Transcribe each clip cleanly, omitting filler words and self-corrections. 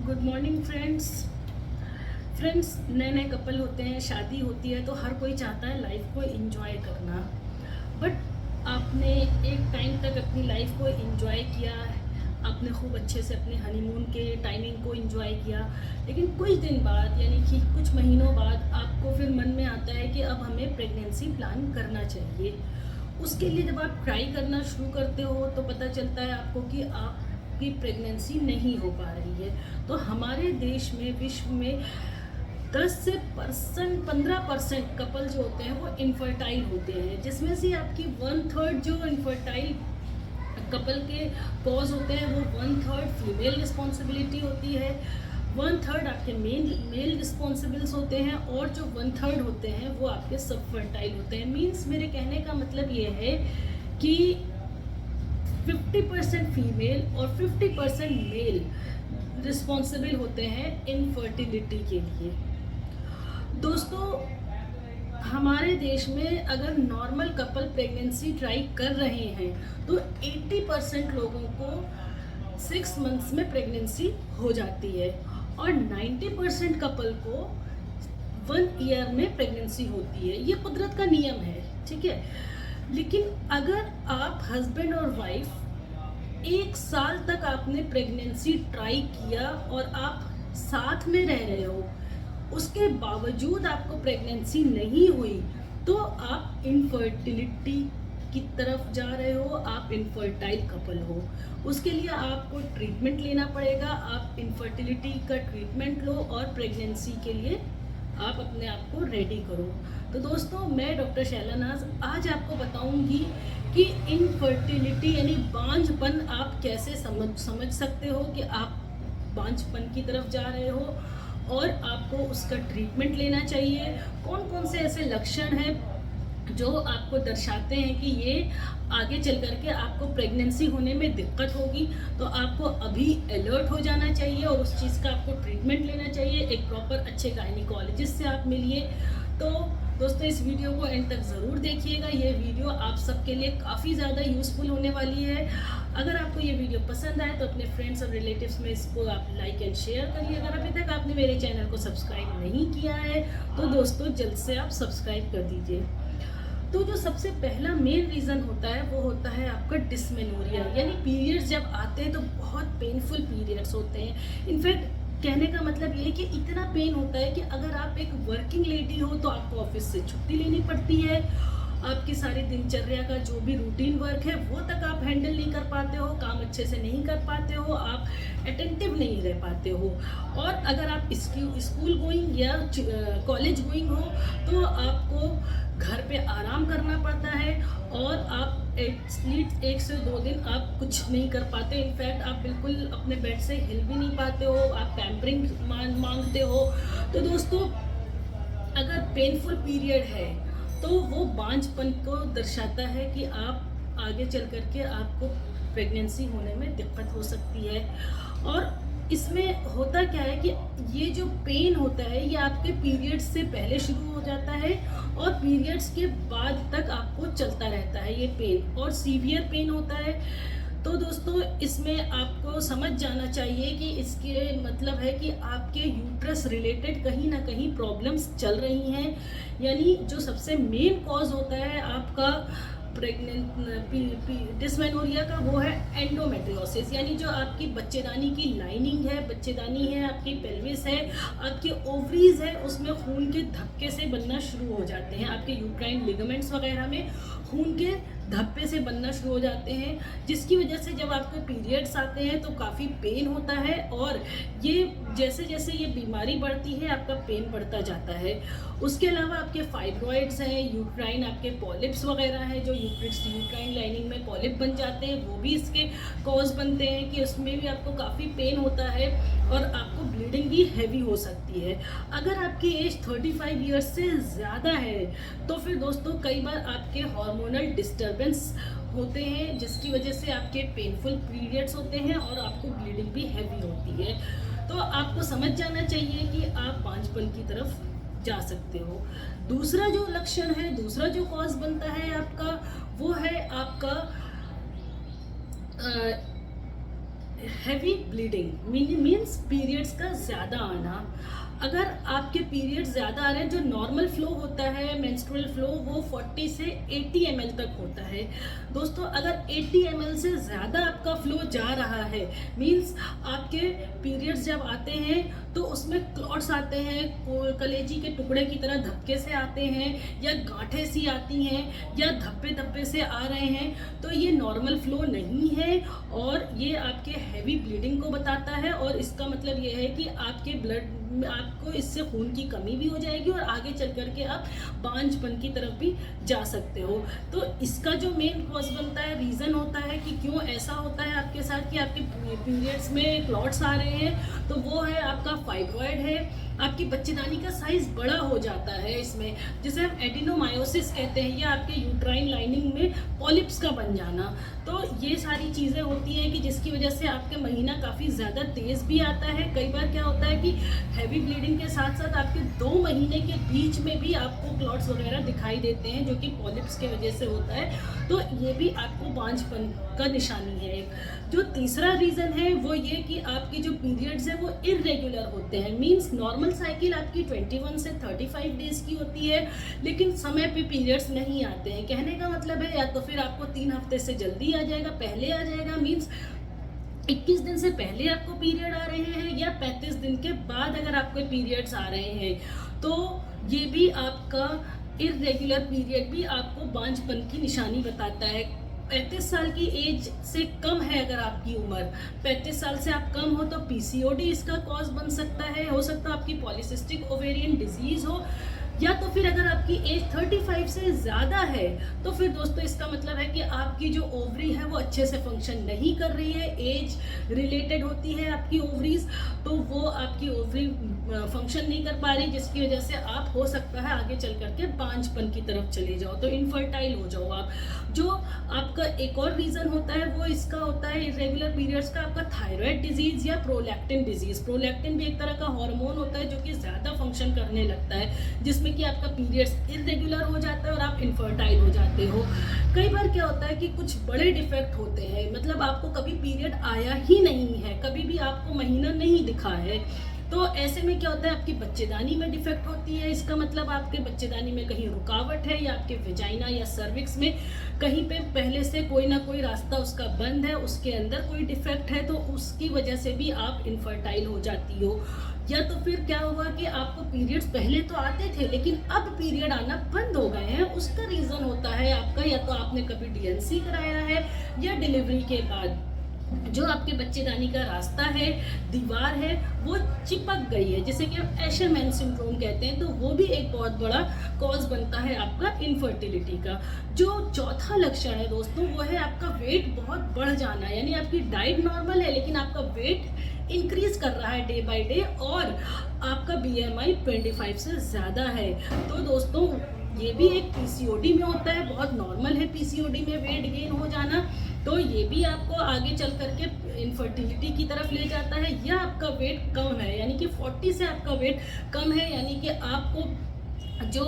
Good morning friends नए नए couple होते हैं, शादी होती है तो हर कोई चाहता है लाइफ को एंजॉय करना। बट आपने एक टाइम तक अपनी लाइफ को एंजॉय किया, आपने खूब अच्छे से अपने हनीमून के टाइमिंग को एंजॉय किया, लेकिन कुछ दिन बाद यानी कि कुछ महीनों बाद आपको फिर मन में आता है कि अब हमें प्रेगनेंसी प्लान करना चाहिए। उसके लिए जब आप ट्राई करना शुरू करते हो तो पता चलता है आपको कि आपकी प्रेगनेंसी नहीं हो पा रही है। तो हमारे देश में, विश्व में 10 से 15% कपल जो होते हैं वो इनफर्टाइल होते हैं, जिसमें से आपकी 1/3 जो इनफर्टाइल कपल के कॉज होते हैं वो 1/3 फीमेल रिस्पॉन्सिबिलिटी होती है, 1/3 आपके मेल रिस्पॉन्सिबल्स होते हैं, और जो 1/3 होते हैं वो आपके सब फर्टाइल होते हैं। मीन्स मेरे कहने का मतलब ये है कि 50% फीमेल और 50% मेल रिस्पॉन्सिबल होते हैं इनफर्टिलिटी के लिए। दोस्तों, हमारे देश में अगर नॉर्मल कपल प्रेगनेंसी ट्राई कर रहे हैं तो 80% लोगों को 6 मंथ्स में प्रेगनेंसी हो जाती है और 90% कपल को 1 ईयर में प्रेगनेंसी होती है। ये कुदरत का नियम है, ठीक है। लेकिन अगर आप हस्बैंड और वाइफ 1 साल तक आपने प्रेगनेंसी ट्राई किया और आप साथ में रह रहे हो, उसके बावजूद आपको प्रेगनेंसी नहीं हुई, तो आप इनफर्टिलिटी की तरफ जा रहे हो, आप इनफर्टाइल कपल हो। उसके लिए आपको ट्रीटमेंट लेना पड़ेगा। आप इनफर्टिलिटी का ट्रीटमेंट लो और प्रेगनेंसी के लिए आप अपने आप को रेडी करो। तो दोस्तों, मैं डॉक्टर शैला नाज आज आपको बताऊंगी कि इनफर्टिलिटी यानी बांझपन आप कैसे समझ सकते हो कि आप बांझपन की तरफ जा रहे हो और आपको उसका ट्रीटमेंट लेना चाहिए। कौन कौन से ऐसे लक्षण हैं जो आपको दर्शाते हैं कि ये आगे चल करके आपको प्रेगनेंसी होने में दिक्कत होगी, तो आपको अभी अलर्ट हो जाना चाहिए और उस चीज़ का आपको ट्रीटमेंट लेना चाहिए। एक प्रॉपर अच्छे गायनिकोलॉजिस्ट से आप मिलिए। तो दोस्तों, इस वीडियो को एंड तक ज़रूर देखिएगा। ये वीडियो आप सबके लिए काफ़ी ज़्यादा यूज़फुल होने वाली है। अगर आपको ये वीडियो पसंद आए तो अपने फ्रेंड्स और रिलेटिव्स में इसको आप लाइक एंड शेयर करिए। अगर अभी तक आपने मेरे चैनल को सब्सक्राइब नहीं किया है तो दोस्तों जल्द से आप सब्सक्राइब कर दीजिए। तो जो सबसे पहला मेन रीज़न होता है वो होता है आपका डिस्मेनोरिया, यानी पीरियड्स जब आते हैं तो बहुत पेनफुल पीरियड्स होते हैं। इनफैक्ट कहने का मतलब ये है कि इतना पेन होता है कि अगर आप एक वर्किंग लेडी हो तो आपको ऑफिस से छुट्टी लेनी पड़ती है। आपकी सारी दिनचर्या का जो भी रूटीन वर्क है वो तक आप हैंडल नहीं कर पाते हो, काम अच्छे से नहीं कर पाते हो, आप अटेंटिव नहीं रह पाते हो। और अगर आप स्कूल गोइंग या कॉलेज गोइंग हो तो आपको घर पे आराम करना पड़ता है और आप एटलीस्ट 1 से 2 दिन आप कुछ नहीं कर पाते। इनफैक्ट आप बिल्कुल अपने बेड से हिल भी नहीं पाते हो, आप पैम्परिंग मांगते हो। तो दोस्तों, अगर पेनफुल पीरियड है तो वो बांझपन को दर्शाता है कि आप आगे चल करके आपको प्रेगनेंसी होने में दिक्कत हो सकती है। और इसमें होता क्या है कि ये जो पेन होता है ये आपके पीरियड्स से पहले शुरू हो जाता है और पीरियड्स के बाद तक आपको चलता रहता है ये पेन, और सीवियर पेन होता है। तो दोस्तों, इसमें आपको समझ जाना चाहिए कि इसके मतलब है कि आपके यूट्रस रिलेटेड कहीं ना कहीं प्रॉब्लम्स चल रही हैं। यानी जो सबसे मेन कॉज होता है आपका डिस्मेनोरिया का वो है एंडोमेट्रियोसिस, यानी जो आपकी बच्चेदानी की लाइनिंग है, बच्चेदानी है, आपकी पेल्विस है, आपके ओवरीज है, उसमें खून के धक्के से बनना शुरू हो जाते हैं। आपके यूट्राइन लिगामेंट्स वगैरह में खून के धब्बे से बनना शुरू हो जाते हैं, जिसकी वजह से जब आपको पीरियड्स आते हैं तो काफ़ी पेन होता है। और ये जैसे जैसे ये बीमारी बढ़ती है आपका पेन बढ़ता जाता है। उसके अलावा आपके फाइब्रॉइड्स हैं, यूट्राइन आपके पॉलिप्स वगैरह हैं, जो यूट्राइन लाइनिंग में पॉलिप बन जाते हैं, वो भी इसके कॉज बनते हैं कि उसमें भी आपको काफ़ी पेन होता है और आपको ब्लीडिंग भी हैवी हो सकती है। अगर आपकी एज 35 ईयर्स से ज़्यादा है तो फिर दोस्तों कई बार आपके हार्मोनल डिस्टर्बेंस होते हैं, जिसकी वजह से आपके पेनफुल पीरियड्स होते हैं और आपको ब्लीडिंग भी हैवी होती है। तो आपको समझ जाना चाहिए कि आप बांझपन की तरफ जा सकते हो। दूसरा जो लक्षण है, दूसरा जो कॉज बनता है आपका, वो है आपका हैवी ब्लीडिंग मीन्स पीरियड्स का ज़्यादा आना। अगर आपके पीरियड्स ज़्यादा आ रहे हैं, जो नॉर्मल फ्लो होता है मेंस्ट्रुअल फ्लो वो 40 से 80 ml तक होता है। दोस्तों अगर 80 ml से ज़्यादा आपका फ्लो जा रहा है मीन्स आपके पीरियड्स जब आते हैं तो उसमें क्लॉट्स आते हैं, कलेजी के टुकड़े की तरह धक्के से आते हैं, या गांठें सी आती हैं, या धब्बे धब्बे से आ रहे हैं, तो ये नॉर्मल फ्लो नहीं है और ये आपके हैवी ब्लीडिंग को बताता है। और इसका मतलब ये है कि आपके ब्लड आपको इससे खून की कमी भी हो जाएगी और आगे चल कर के आप बांझपन की तरफ भी जा सकते हो। तो इसका जो मेन कॉज बनता है, रीज़न होता है कि क्यों ऐसा होता है आपके साथ कि आपके पीरियड्स में क्लॉट्स आ रहे हैं, तो वो है आपका फाइब्रॉयड है, आपकी बच्चेदानी का साइज बड़ा हो जाता है इसमें, जिसे हम एडिनोमायोसिस कहते हैं, या आपके यूट्राइन लाइनिंग में पॉलिप्स का बन जाना। तो ये सारी चीज़ें होती हैं कि जिसकी वजह से आपके महीना काफ़ी ज़्यादा तेज़ भी आता है। कई बार क्या होता है कि हैवी ब्लीडिंग के साथ साथ आपके 2 महीने के बीच में भी आपको क्लॉट्स वगैरह दिखाई देते हैं, जो कि पॉलिप्स के वजह से होता है। तो ये भी आपको बांझपन का निशानी है। जो तीसरा रीज़न है वो ये कि आपकी जो पीरियड्स है वो इरेगुलर होते हैं। मींस नॉर्मल साइकिल आपकी 21 से 35 डेज़ की होती है, लेकिन समय पे पीरियड्स नहीं आते हैं। कहने का मतलब है या तो फिर आपको 3 हफ्ते से जल्दी आ जाएगा, पहले आ जाएगा, मीन्स 21 दिन से पहले आपको पीरियड आ रहे हैं, या 35 दिन के बाद अगर आपके पीरियड्स आ रहे हैं, तो ये भी आपका इरेगुलर पीरियड भी आपको बांझपन की निशानी बताता है। 35 साल की एज से कम है अगर आपकी उम्र, 35 साल से आप कम हो, तो पीसीओडी इसका कॉज बन सकता है। हो सकता है आपकी पॉलीसिस्टिक ओवेरियन डिजीज हो, या तो फिर अगर आपकी एज 35 से ज़्यादा है तो फिर दोस्तों इसका मतलब है कि आपकी जो ओवरी है वो अच्छे से फंक्शन नहीं कर रही है। एज रिलेटेड होती है आपकी ओवरीज, तो वो आपकी ओवरी फंक्शन नहीं कर पा रही, जिसकी वजह से आप हो सकता है आगे चल करके बांझपन की तरफ चले जाओ, तो इनफर्टाइल हो जाओ आप। जो आपका एक और रीज़न होता है वो इसका होता है इरेगुलर पीरियड्स का, आपका थायराइड डिजीज़ या प्रोलैक्टिन डिजीज़। प्रोलैक्टिन भी एक तरह का हार्मोन होता है जो कि ज़्यादा फंक्शन करने लगता है, जिसमें कि आपका पीरियड्स इरेगुलर हो जाता है और आप इनफर्टाइल हो जाते हो। कई बार क्या होता है कि कुछ बड़े डिफेक्ट होते हैं, मतलब आपको कभी पीरियड आया ही नहीं है, कभी भी आपको महीना नहीं दिखा है, तो ऐसे में क्या होता है आपकी बच्चेदानी में डिफेक्ट होती है। इसका मतलब आपके बच्चेदानी में कहीं रुकावट है, या आपके वेजाइना या सर्विक्स में कहीं पे पहले से कोई ना कोई रास्ता उसका बंद है, उसके अंदर कोई डिफेक्ट है, तो उसकी वजह से भी आप इनफर्टाइल हो जाती हो। या तो फिर क्या हुआ कि आपको पीरियड्स पहले तो आते थे लेकिन अब पीरियड आना बंद हो गए हैं। उसका रीज़न होता है आपका, या तो आपने कभी डीएनसी कराया है, या डिलीवरी के बाद जो आपके बच्चेदानी का रास्ता है, दीवार है, वो चिपक गई है, जिसे कि हम एशरमैन सिंड्रोम कहते हैं। तो वो भी एक बहुत बड़ा कॉज बनता है आपका इनफर्टिलिटी का। जो चौथा लक्षण है दोस्तों वो है आपका वेट बहुत बढ़ जाना, यानी आपकी डाइट नॉर्मल है लेकिन आपका वेट इंक्रीज कर रहा है डे बाय डे, और आपका बीएमआई 25 से ज़्यादा है। तो दोस्तों ये भी एक पीसीओडी में होता है, बहुत नॉर्मल है पीसीओडी में वेट गेन हो जाना। तो ये भी आपको आगे चल करके इनफर्टिलिटी की तरफ ले जाता है। या आपका वेट कम है, यानी कि 40 से आपका वेट कम है, यानी कि आपको जो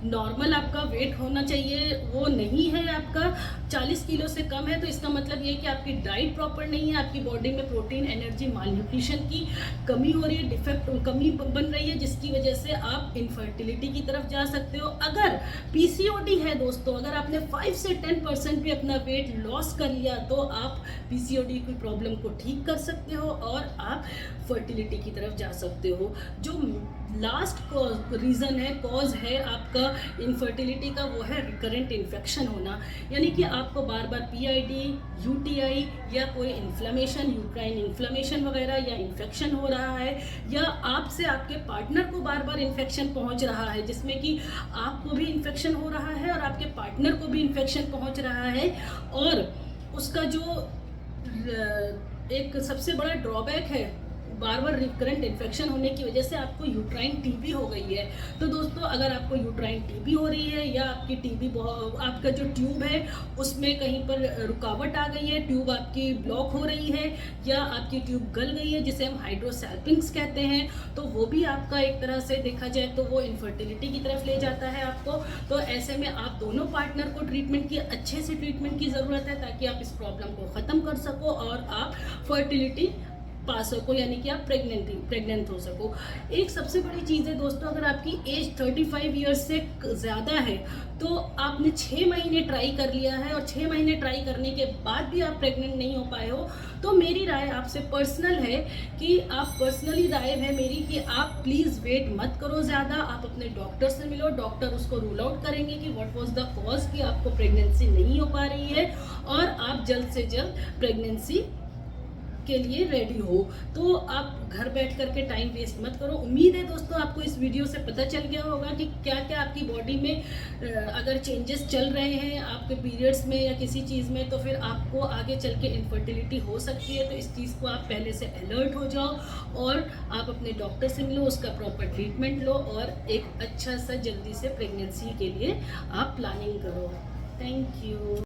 नॉर्मल आपका वेट होना चाहिए वो नहीं है, आपका 40 किलो से कम है, तो इसका मतलब ये है कि आपकी डाइट प्रॉपर नहीं है, आपकी बॉडी में प्रोटीन, एनर्जी, मालन्यूट्रिशन की कमी हो रही है, डिफेक्ट कमी बन रही है, जिसकी वजह से आप इनफर्टिलिटी की तरफ जा सकते हो। अगर पीसीओडी है दोस्तों, अगर आपने 5 से 10% भी अपना वेट लॉस कर लिया तो आप पीसीओडी की प्रॉब्लम को ठीक कर सकते हो और आप फर्टिलिटी की तरफ जा सकते हो। जो लास्ट रीज़न है, कॉज है आपका इनफर्टिलिटी का, वो है रिकरेंट इन्फेक्शन होना, यानी कि आपको बार बार पीआईडी, यूटीआई या कोई इन्फ्लेमेशन, यूट्राइन इन्फ्लेमेशन वगैरह या इन्फेक्शन हो रहा है, या आपसे आपके पार्टनर को बार बार इन्फेक्शन पहुंच रहा है, जिसमें कि आपको भी इन्फेक्शन हो रहा है और आपके पार्टनर को भी इन्फेक्शन पहुंच रहा है। और उसका जो एक सबसे बड़ा ड्रॉबैक है बार बार रिकरेंट इन्फेक्शन होने की वजह से आपको यूट्राइन टीबी हो गई है। तो दोस्तों अगर आपको यूट्राइन टीबी हो रही है या आपकी टीबी आपका जो ट्यूब है उसमें कहीं पर रुकावट आ गई है, ट्यूब आपकी ब्लॉक हो रही है या आपकी ट्यूब गल गई है जिसे हम हाइड्रोसेल्पिंग्स कहते हैं, तो वो भी आपका एक तरह से देखा जाए तो वो इनफर्टिलिटी की तरफ ले जाता है आपको। तो ऐसे में आप दोनों पार्टनर को ट्रीटमेंट की अच्छे से ट्रीटमेंट की ज़रूरत है ताकि आप इस प्रॉब्लम को ख़त्म कर सको और आप फर्टिलिटी पा सको, यानी कि आप प्रेग्नेंट हो सको। एक सबसे बड़ी चीज़ है दोस्तों, अगर आपकी एज 35 ईयर्स से ज़्यादा है तो आपने 6 महीने ट्राई कर लिया है और 6 महीने ट्राई करने के बाद भी आप प्रेग्नेंट नहीं हो पाए हो, तो मेरी राय आपसे पर्सनल है कि आप पर्सनली राय है मेरी कि आप प्लीज़ वेट मत करो ज़्यादा, आप अपने डॉक्टर से मिलो, डॉक्टर उसको रूल आउट करेंगे कि व्हाट वाज द कॉज कि आपको प्रेगनेंसी नहीं हो पा रही है और आप जल्द से जल्द प्रेगनेंसी के लिए रेडी हो। तो आप घर बैठ करके टाइम वेस्ट मत करो। उम्मीद है दोस्तों आपको इस वीडियो से पता चल गया होगा कि क्या क्या आपकी बॉडी में अगर चेंजेस चल रहे हैं आपके पीरियड्स में या किसी चीज़ में, तो फिर आपको आगे चल के इनफर्टिलिटी हो सकती है। तो इस चीज़ को आप पहले से अलर्ट हो जाओ और आप अपने डॉक्टर से मिलो, उसका प्रॉपर ट्रीटमेंट लो और एक अच्छा सा जल्दी से प्रेगनेंसी के लिए आप प्लानिंग करो। Thank you.